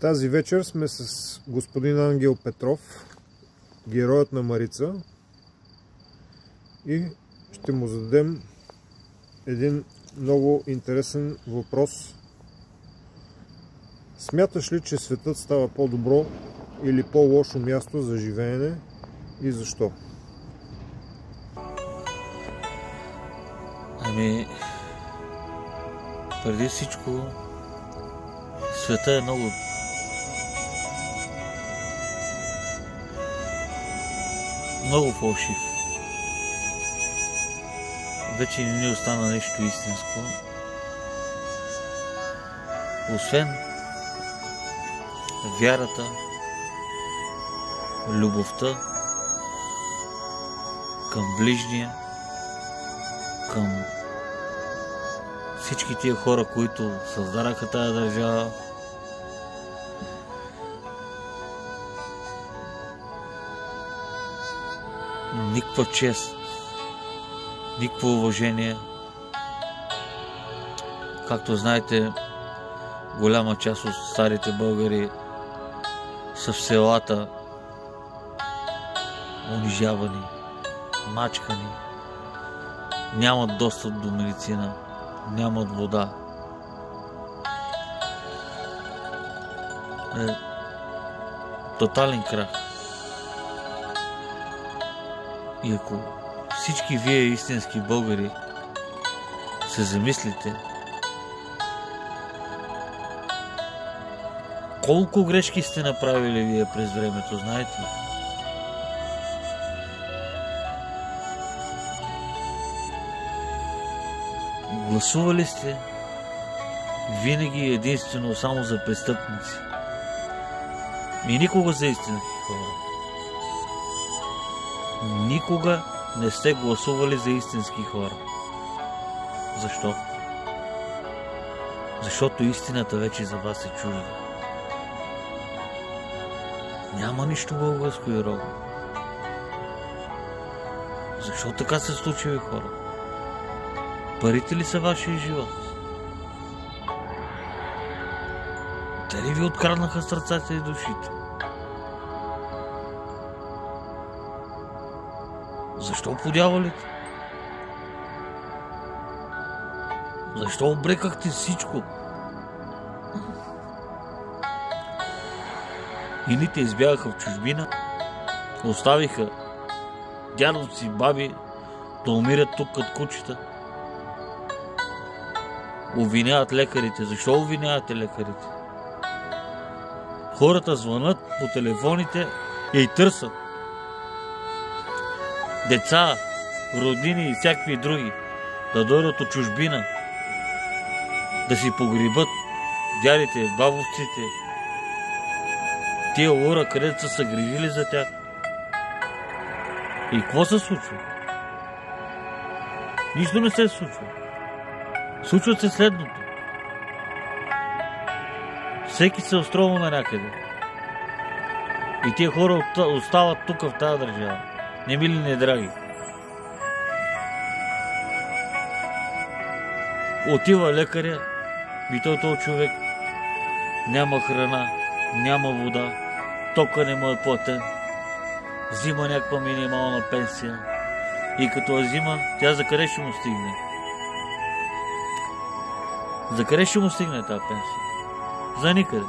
Тази вечер сме с господин Ангел Петров, героят на Марица, и ще му зададем един много интересен въпрос. Смяташ ли, че светът става по-добро или по-лошо място за живеене и защо? Преди всичко, света е много фалшив. Вече не ни остана нещо истинско, освен вярата, любовта към ближния, към всички тия хора, които създадаха тая държава. Никаква чест, никакво уважение. Както знаете, голяма част от старите българи са в селата, унижавани, мачкани, нямат достъп до медицина, нямат вода. Тотален крах. И ако всички вие, истински българи, се замислите колко грешки сте направили вие през времето, знаете ли? Гласували сте винаги единствено само за престъпници и никога за истински хора. Никога не сте гласували за истински хора. Защо? Защото истината вече за вас е чужда. Няма нищо българско и родно. Защо така се случи, бе, хора? Парите ли са вашия живот? Те ли ви откраднаха сърцата и душите? Защо подявалите? Защо обрекахте всичко? Ините избягаха в чужбина, оставиха дядовци, баби да умират тук като кучета. Обвиняват лекарите. Защо обвинявате лекарите? Хората звънат по телефоните и търсят деца, роднини и всякакви други да дойдат от чужбина, да си погребат дядите, бабовците, тия хора, където са се грижили за тях. И какво се случва? Нищо не се случва. Случва се следното. Всеки се устроил на някъде. И тия хора остават тук в тази държава. Не мили, не драги. Отива лекаря и този човек няма храна, няма вода, тока не му е платен, взима някаква минимална пенсия и като я взима, тя за къде ще му стигне? За къде ще му стигне тази пенсия? За никъде.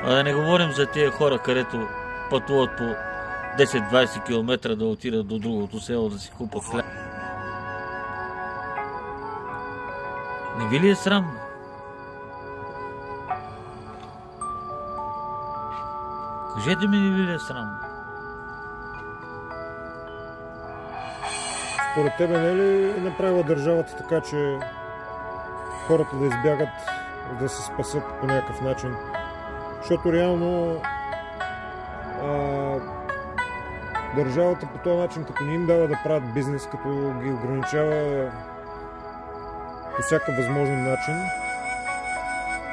А да не говорим за тия хора, където пътуват по 10-20 км да отидат до другото село да си купат хляб. Не ви ли е срамно? Кажете ми, не ви ли е срамно? Според тебе не е ли направила държавата така, че хората да избягат, да се спасат по някакъв начин? Защото реално държавата по този начин, като не им дава да правят бизнес, като ги ограничава по всякакъв възможен начин,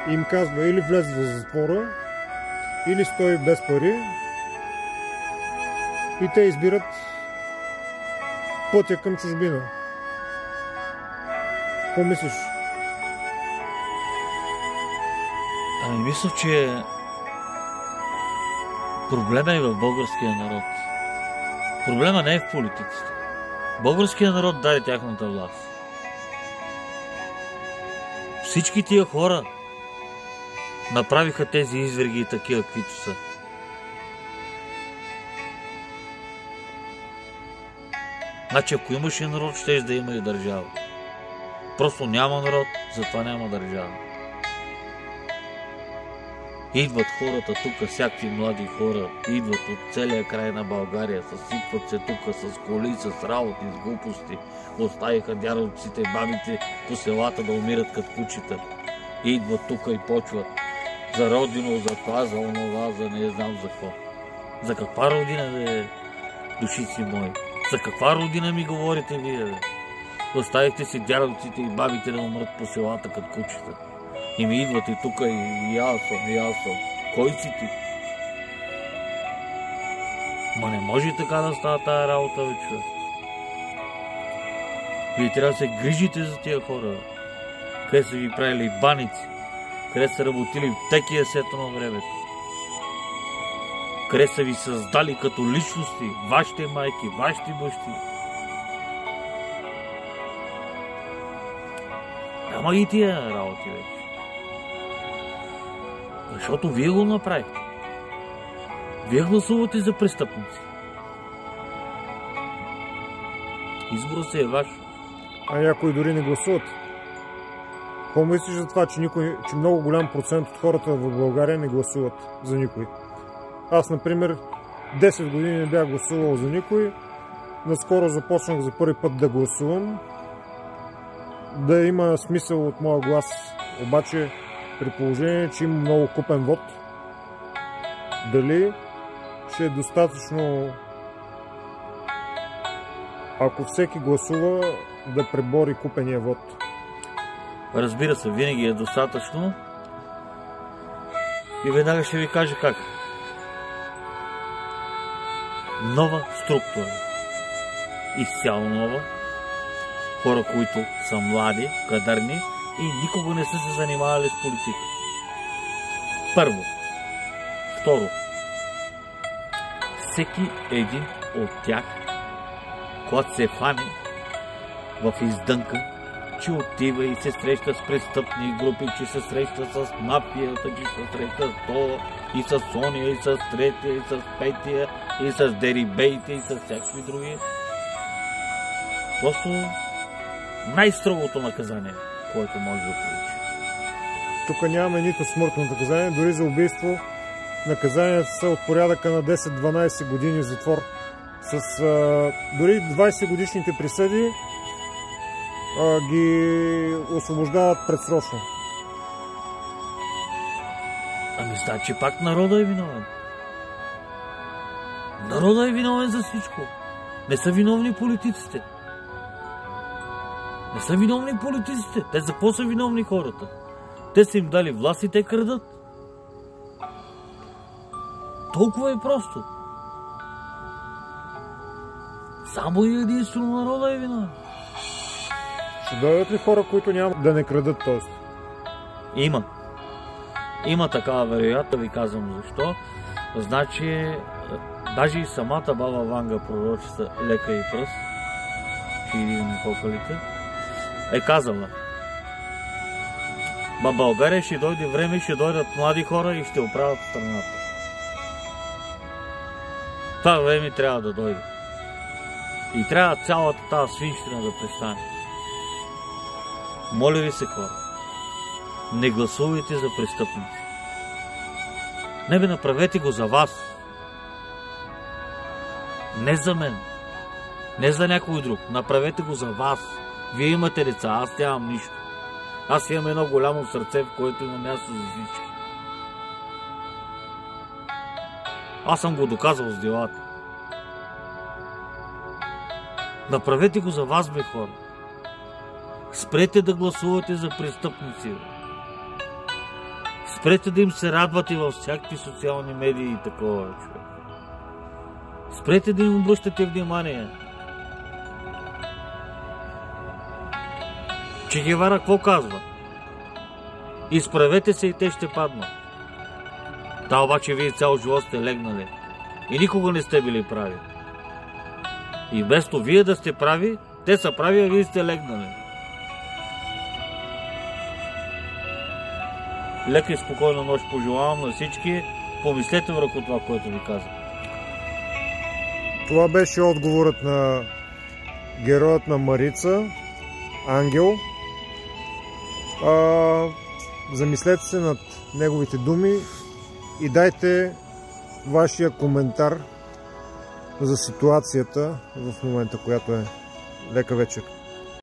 им казва или влез в затвора, или стой без пари, и те избират пътя към чужбина. Какво мислиш? Ами мисля, че проблема е в българския народ. Проблема не е в политиците. Българският народ даде тяхната власт. Всички тия хора направиха тези изверги и такива, каквито са. Значи, ако имаше народ, щеш да има и държава. Просто няма народ, затова няма държава. Идват хората тук, всякакви млади хора, идват от целия край на България, съсипват се тук с коли, с работи, с глупости. Оставиха дядовците и бабите по селата да умират като кучета. Идват тук и почват за родино, за това, за онова, за не знам за какво. За каква родина, бе, душици мои? За каква родина ми говорите вие, бе? Оставихте си дядовците и бабите да умрат по селата като кучета. И ми идват и тук и аз съм. Кой си ти? Ма не може така да става тая работа, бе, човек. Вие трябва да се грижите за тия хора. Къде са ви правили баници? Къде са работили в текия сето на времето? Къде са ви създали като личности? Вашите майки, вашите бащи? Няма ги тия работи вече. Защото вие го направихте. Вие гласувате за престъпници. Изборът се е ваш. А някои дори не гласуват. Какво мислиш за това, че много голям процент от хората в България не гласуват за никой? Аз, например, 10 години не бях гласувал за никой. Наскоро започнах за първи път да гласувам. Да има смисъл от моя глас. Обаче, при положение, че има много купен вод, дали ще е достатъчно, ако всеки гласува, да пребори купения вод? Разбира се, винаги е достатъчно. И веднага ще ви кажа как. Нова структура. Изцяло нова. Хора, които са млади, кадърни и никога не са се занимавали с политика. Първо. Второ. Всеки един от тях, когато се фане в издънка, че отива и се среща с престъпни групи, че се среща с мафията, че се среща с това, и с Соня, и с Третия, и с Петия, и с Дерибейте, и с всякакви други. Просто най-строгото наказание, което може да получи. Тук нямаме нито смъртно наказание, дори за убийство наказанията са от порядъка на 10-12 години затвор. С дори 20 годишните присъди ги освобождават предсрочно. Ами значи пак народа е виновен. Народа е виновен за всичко. Не са виновни политиците. Не са виновни политиците. Те за какво са виновни хората? Те са им дали власт и те крадат. Толкова е просто. Само и единствено народа е виновен. Ще дойдат ли хора, които няма да не крадат, т.е.? Има. Има такава вероятност, ви казвам защо. Значи, даже и самата баба Ванга, пророчица Лека и пръст, че идим кокалите, е казала: в България ще дойде време, ще дойдат млади хора и ще оправят страната. Това време трябва да дойде. И трябва цялата тази свинщина да престане. Моля ви се, хора, не гласувайте за престъпници. Не бе, направете го за вас. Не за мен. Не за някой друг. Направете го за вас. Вие имате деца, аз нямам нищо. Аз имам едно голямо сърце, в което има място за всички. Аз съм го доказал с делата. Направете го за вас, бе, хора. Спрете да гласувате за престъпници. Спрете да им се радвате във всякакви социални медии и такова, човек. Спрете да им обръщате внимание. Че Гевара какво казва? Изправете се и те ще паднат. Та обаче вие цял живот сте легнали и никога не сте били прави. И вместо вие да сте прави, те са прави, а вие сте легнали. Лека и спокойна нощ пожелавам на всички. Помислете върху това, което ви казах. Това беше отговорът на героят на Марица, Ангел. Замислете се над неговите думи и дайте вашия коментар за ситуацията в момента, която е. Лека вечер!